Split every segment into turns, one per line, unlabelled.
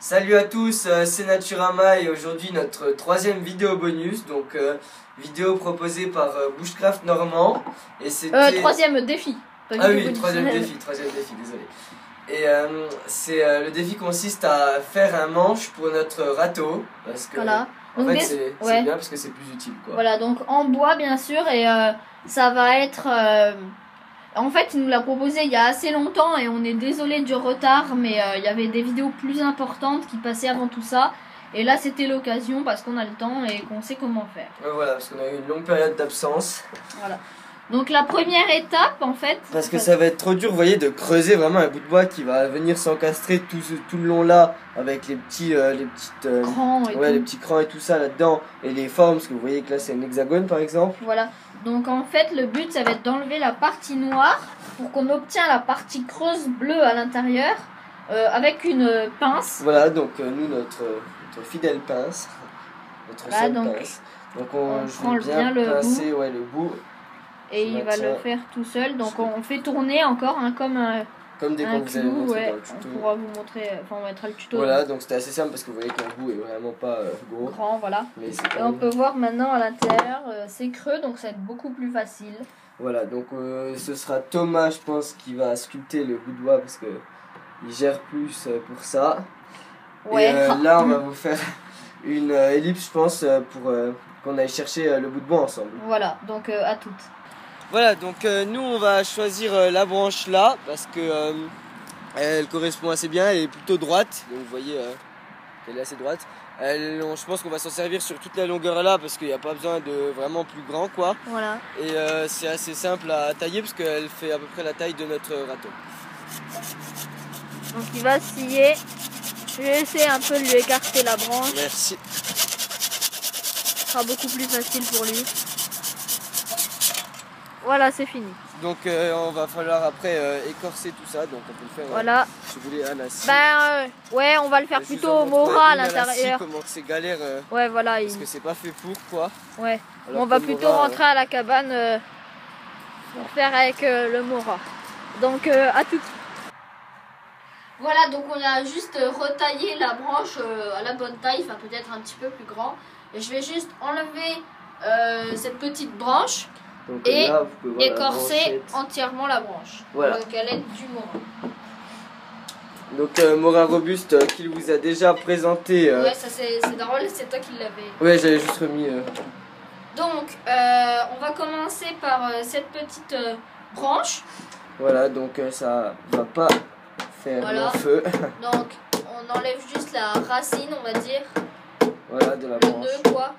Salut à tous, c'est Naturama et aujourd'hui notre troisième vidéo bonus, donc vidéo proposée par Bushcraft Normand. Et c'était...
troisième défi.
Ah oui, troisième défi, désolé. Et le défi consiste à faire un manche pour notre râteau, parce que
voilà.
en fait c'est bien parce que c'est plus utile quoi.
Voilà, donc en bois bien sûr, et ça va être... En fait, il nous l'a proposé il y a assez longtemps et on est désolé du retard, mais il y avait des vidéos plus importantes qui passaient avant tout ça. Et là, c'était l'occasion parce qu'on a le temps et qu'on sait comment faire.
Voilà, parce qu'on a eu une longue période d'absence.
Voilà. Donc la première étape, en fait...
Parce que ça va être trop dur, vous voyez, de creuser vraiment un bout de bois qui va venir s'encastrer tout le long là, avec les petits... les petits crans et tout ça là-dedans, et les formes, parce que vous voyez que là c'est un hexagone par exemple.
Voilà. Donc en fait, le but, ça va être d'enlever la partie noire pour qu'on obtienne la partie creuse bleue à l'intérieur avec une pince.
Voilà, donc nous, notre fidèle pince, notre seule pince. Donc on prend bien pincer le bout.
Et il va le faire tout seul. Donc on fait tourner encore
comme dès qu'on vous avait montré dans le tuto.
On pourra vous montrer, enfin on mettra le tuto.
Voilà, donc c'était assez simple parce que vous voyez que le bout est vraiment pas
grand, voilà.
Mais
et on peut voir maintenant à l'intérieur, c'est creux, donc ça va être beaucoup plus facile.
Voilà, donc ce sera Thomas, je pense, qui va sculpter le bout de bois parce que il gère plus pour ça.
Ouais.
Et là, on va vous faire une ellipse, je pense, pour qu'on aille chercher le bout de bois ensemble.
Voilà, donc à toutes.
Voilà, donc nous on va choisir la branche là parce que elle correspond assez bien, elle est plutôt droite, donc vous voyez qu'elle est assez droite. Je pense qu'on va s'en servir sur toute la longueur là parce qu'il n'y a pas besoin de vraiment plus grand quoi.
Voilà.
Et c'est assez simple à tailler parce qu'elle fait à peu près la taille de notre râteau.
Donc il va scier. Je vais essayer un peu de lui écarter la branche.
Merci.
Ce sera beaucoup plus facile pour lui. Voilà, c'est fini.
Donc on va falloir après écorcer tout ça, donc on peut le faire
voilà.
Si vous voulez à la scie.
Ouais, on va le faire plutôt au Mora à l'intérieur.
Comment c'est galère
ouais, voilà,
parce que c'est pas fait pour quoi.
Ouais. On va plutôt rentrer à la cabane pour faire avec le Mora. Donc à tout. Voilà, donc on a juste retaillé la branche à la bonne taille, enfin peut-être un petit peu plus grand. Et je vais juste enlever cette petite branche. Donc, et là, écorcer entièrement la branche.
Voilà.
Donc à l'aide du Mora.
Donc Mora robuste qu'il vous a déjà présenté.
Ouais, ça c'est drôle, c'est toi qui l'avais.
Ouais, j'avais juste remis.
Donc on va commencer par cette petite branche.
Voilà, donc ça va pas faire long feu.
Donc on enlève juste la racine, on va dire.
Voilà, de la branche.
Le nœud quoi.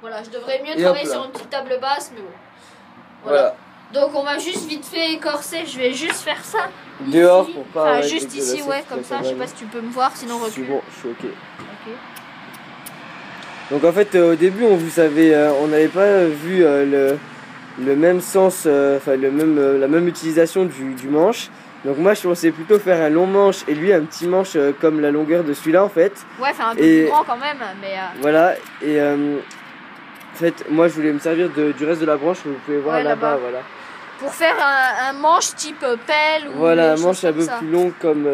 Voilà, je devrais mieux travailler sur une petite table basse, mais bon. Voilà. Donc on va juste vite fait écorcer, je vais juste faire ça.
Dehors
ici.
pour pas.
Enfin, juste ici, ouais, comme ça, je sais pas si tu peux me voir, sinon recule.
C'est bon, je suis ok. Donc en fait, au début, on n'avait pas vu le même sens, la même utilisation du manche. Donc moi je pensais plutôt faire un long manche et lui un petit manche comme la longueur de celui-là en fait.
Ouais, enfin un peu plus grand quand même, mais...
Voilà, et en fait, moi je voulais me servir du reste de la branche que vous pouvez voir là-bas, voilà.
Pour faire un manche type pelle ou...
Voilà, un manche un peu plus long comme...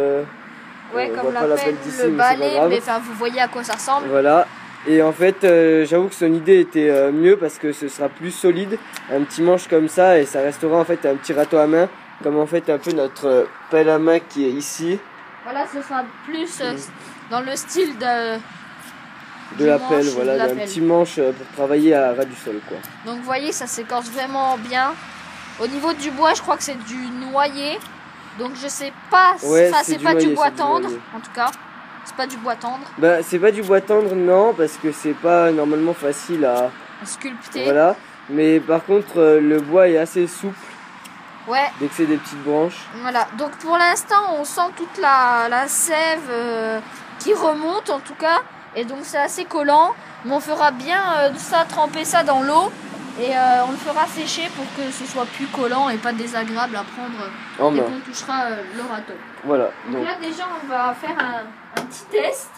ouais, comme la pelle ou le balai, mais enfin vous voyez à quoi ça ressemble.
Voilà, et en fait j'avoue que son idée était mieux parce que ce sera plus solide, un petit manche comme ça et ça restera en fait un petit râteau à main, comme en fait un peu notre pelle à main qui est ici. Voilà,
ce sera plus dans le style de
la pelle, voilà, d'un petit manche pour travailler à ras du sol quoi.
Donc vous voyez, ça s'écorce vraiment bien. Au niveau du bois, je crois que c'est du noyer. Donc je sais pas, c'est pas du bois tendre en tout cas. C'est pas du bois tendre.
Bah c'est pas du bois tendre non, parce que c'est pas normalement facile à
sculpter.
Voilà, mais par contre le bois est assez souple.
Ouais.
Dès que c'est des petites branches.
Voilà, donc pour l'instant on sent toute la sève qui remonte en tout cas. Et donc c'est assez collant, mais on fera bien tremper ça dans l'eau et on le fera sécher pour que ce soit plus collant et pas désagréable à prendre dès qu'on touchera le râteau.
Voilà.
Donc là déjà on va faire un petit test.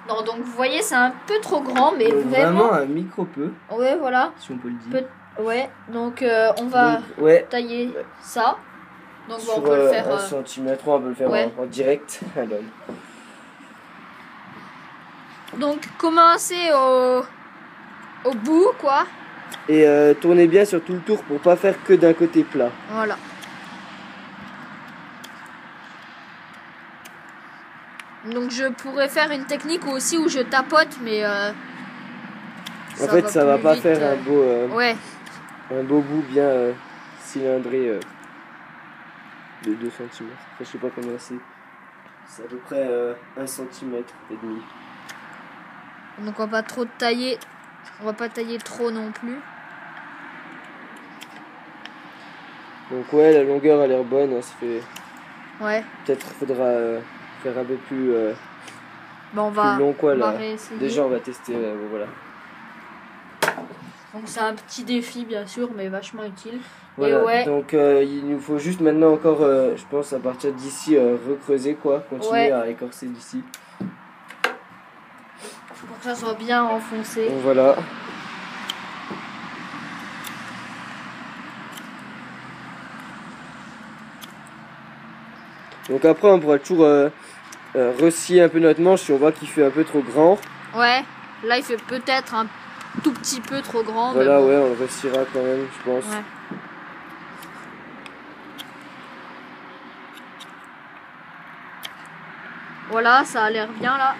Non, donc vous voyez c'est un peu trop grand, mais
vraiment un micro peu.
Ouais, voilà.
Si on peut le dire.
Ouais, donc on va tailler ça. Donc
sur
on peut le faire
1 centimètre, on peut le faire
ouais.
en direct. Alors.
Donc commencez au bout quoi.
Et tournez bien sur tout le tour pour pas faire que d'un côté plat.
Voilà. Donc je pourrais faire une technique aussi où je tapote, mais
en fait, ça va pas faire un beau,
ouais.
un beau bout bien cylindré de 2 cm. Enfin, je sais pas combien c'est. C'est à peu près 1 cm et demi.
Donc on va pas trop tailler. On va pas tailler trop non plus.
Donc ouais, la longueur a l'air bonne. Hein, ça fait.
Ouais.
Peut-être faudra faire un peu plus,
Bon,
plus long quoi là.
Réessayer.
Déjà on va tester. Bon, voilà.
Donc c'est un petit défi bien sûr, mais vachement utile.
Voilà,
et ouais.
donc il nous faut juste maintenant encore, je pense à partir d'ici, recreuser quoi, continuer à écorcer d'ici.
Pour que ça soit bien enfoncé.
Donc voilà. Donc après on pourra toujours rescier un peu notre manche si on voit qu'il fait un peu trop grand.
Ouais, là il fait peut-être un tout petit peu trop grand.
Voilà,
mais bon.
ouais, on le resciera quand même, je pense.
Ouais. Voilà, ça a l'air bien là.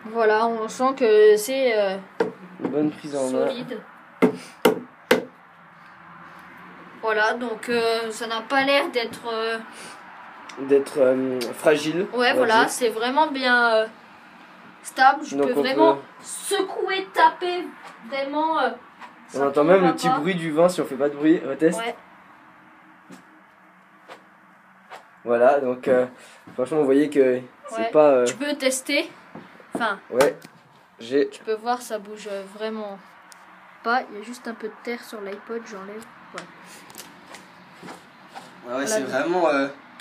Voilà, on sent que c'est
une bonne prise en main.
solide. Voilà, donc ça n'a pas l'air d'être
fragile.
ouais, voilà, c'est vraiment bien stable. Je peux vraiment secouer, taper, vraiment.
On entend même le petit bruit du vent si on fait pas de bruit. Reteste.
Ouais.
Voilà, donc franchement, vous voyez que c'est pas.
Tu peux tester. Enfin.
Ouais.
Tu peux voir, ça bouge vraiment pas. Il y a juste un peu de terre sur l'iPod, j'enlève. Ouais.
Ouais, c'est vraiment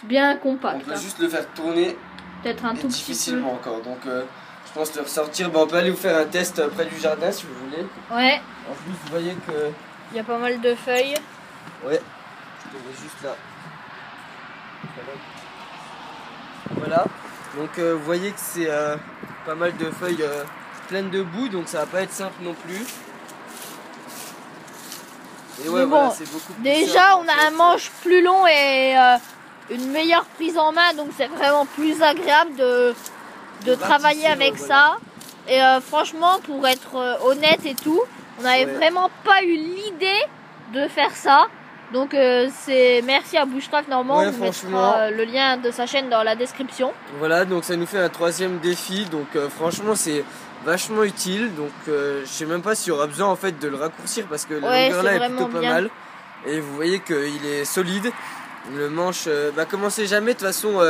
bien compact.
On peut juste le faire tourner.
Peut-être un tout petit peu.
Difficilement encore. Donc je pense le ressortir. On peut aller vous faire un test près du jardin si vous voulez.
Ouais.
En plus, vous voyez que.
Il y a pas mal de feuilles.
Ouais. Je te mets juste là. Voilà. Donc vous voyez que c'est pas mal de feuilles pleines de boue, donc ça va pas être simple non plus. Et ouais,
bon,
voilà, c'est beaucoup plus
déjà
simple,
on a un manche plus long et une meilleure prise en main, donc c'est vraiment plus agréable de travailler avec ça. Et franchement, pour être honnête et tout, on n'avait vraiment pas eu l'idée de faire ça. Donc c'est merci à Bushcraft Normand, on mettra le lien de sa chaîne dans la description.
Voilà, donc ça nous fait un 3e défi, donc franchement c'est vachement utile, donc je sais même pas s'il y aura besoin en fait de le raccourcir parce que la longueur là est plutôt pas mal. Et vous voyez qu'il est solide, le manche, commencez jamais de toute façon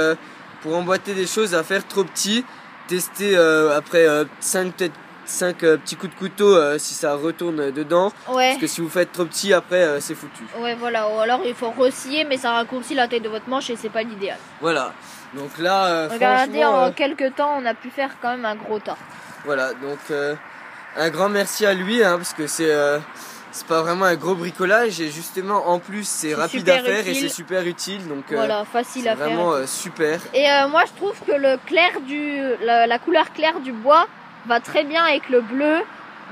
pour emboîter des choses à faire trop petit, tester après 5 petits coups de couteau si ça retourne dedans. Parce que si vous faites trop petit après c'est foutu.
Ouais, voilà, ou alors il faut resscier mais ça raccourcit la taille de votre manche et c'est pas l'idéal.
Voilà, donc là
regardez, en quelques temps on a pu faire quand même un gros tas. Voilà,
donc un grand merci à lui parce que c'est pas vraiment un gros bricolage et justement en plus c'est rapide à faire et c'est super utile, donc
voilà, facile à faire.
Vraiment super.
Et moi je trouve que le clair la couleur claire du bois va très bien avec le bleu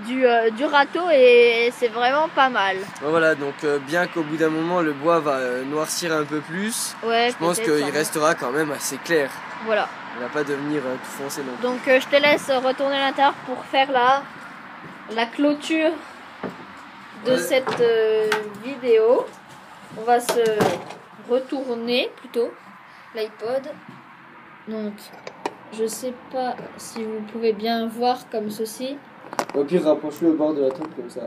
du râteau et c'est vraiment pas mal.
Voilà, donc bien qu'au bout d'un moment le bois va noircir un peu plus, je pense qu'il restera quand même assez clair.
Voilà.
Il va pas devenir tout foncé non plus.
Donc je te laisse retourner à l'intérieur pour faire la clôture de cette vidéo. On va se retourner plutôt l'iPod. Donc je sais pas si vous pouvez bien voir comme ceci.
Au pire, rapproche-le au bord de la table comme ça.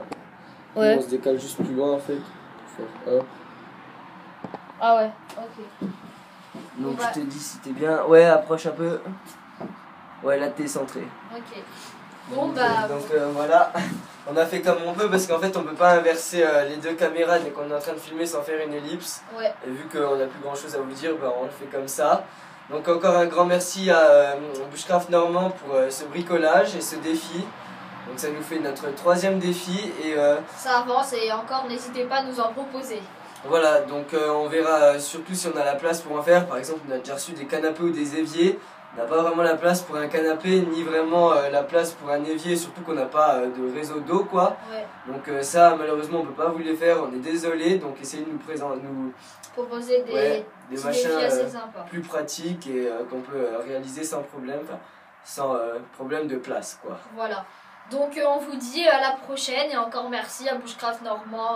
Ouais.
On se décale juste plus loin en fait.
Ah ouais, ok.
Donc je te dis si t'es bien. Ouais, approche un peu. Ouais, là t'es centré.
Ok. Bon
donc voilà. On a fait comme on peut parce qu'en fait on peut pas inverser les deux caméras dès qu'on est en train de filmer sans faire une ellipse.
Ouais.
Et vu qu'on a plus grand chose à vous dire, on le fait comme ça. Donc encore un grand merci à Bushcraft Normand pour ce bricolage et ce défi. Donc ça nous fait notre 3e défi et
ça avance et encore n'hésitez pas à nous en proposer.
voilà, donc on verra surtout si on a la place pour en faire. Par exemple, on a déjà reçu des canapés ou des éviers. On n'a pas vraiment la place pour un canapé, ni vraiment la place pour un évier, surtout qu'on n'a pas de réseau d'eau, quoi.
Ouais.
Donc ça, malheureusement, on peut pas vous les faire, on est désolé. Donc essayez de nous
proposer des
machins
assez sympas.
plus pratiques et qu'on peut réaliser sans problème, sans problème de place, quoi.
Voilà. Donc on vous dit à la prochaine et encore merci à Bushcraft Normand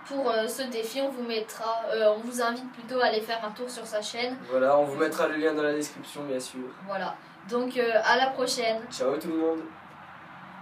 pour ce défi. On vous invite plutôt à aller faire un tour sur sa chaîne.
Voilà, on vous mettra le lien dans la description, bien sûr.
Voilà. Donc à la prochaine.
Ciao tout le monde.